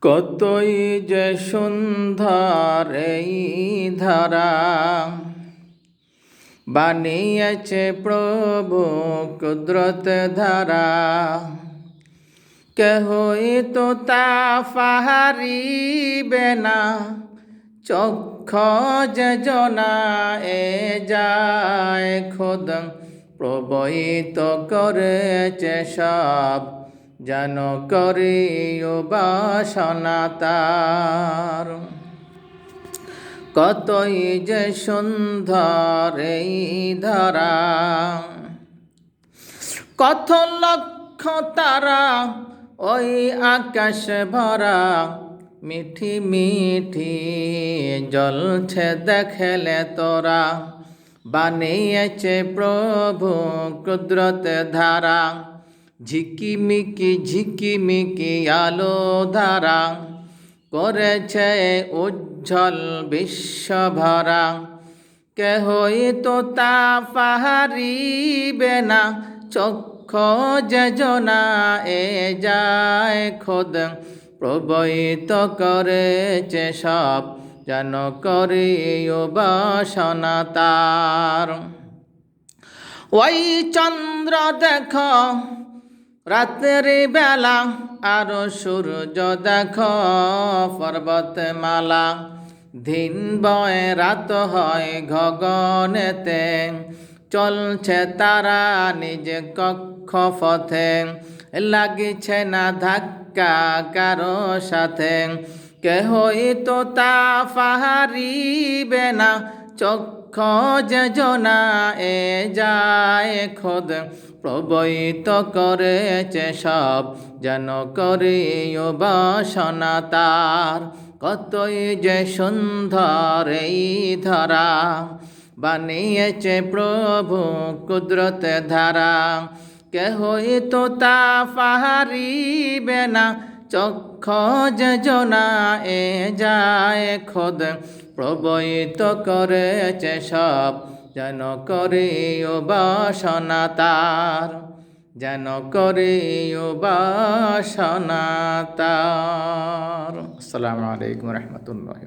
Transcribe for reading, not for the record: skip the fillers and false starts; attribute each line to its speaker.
Speaker 1: কতই যে সুন্দর এই ধারা, বানিয়েছে প্রভু কুদরত ধারা। কেহই তো তা ফাহারিবে না, চক্ষ যে জনা এ যায় খোদ প্রবহিত করেছে সব, যেন করি উপাসনা তার। কতই যে সুন্দর এই ধরা, কত লক্ষ তারা ওই আকাশ ভরা, মিঠি মিঠি জ্বলছে দেখলে তোরা। বানিয়েছে প্রভু কুদরত ধারা, ঝিকিমিকি আলো ধারা, করেছে উজ্জ্বল বিশ্বভরা। কেহই তো তা পাহারিবে না, চক্ষ যে জনা এ যায় খোদ প্রবহিত করেছে সব, যেন করি উপাসনা তার। ওই চন্দ্র দেখ রাত্রি বেলা, আর সূর্য দেখ পর্বতমালা। দিন বয় রাত হয় গগনেতে, চলছে তারা নিজ কক্ষ পথে। লাগিছে না ধাক্কা কারো সাথে, কেহই তো তা পাহারিবে না, চক্ষ যে জনা এ যায় খোদ প্রবহিত করেছে সব, যেন করি উপাসনা তার। কতই যে সুন্দর এই ধরা, বানিয়েছে প্রভু কুদরত ধারা। কেহই তো তা পাহারিবে না, চক্ষ যে জনা এ যায় খোদ প্রবহিত করেছে সব, যেন করি উপাসনা তার, যেন করি উপাসনা তার। আসসালামু আলাইকুম রহমতুল্লাহ।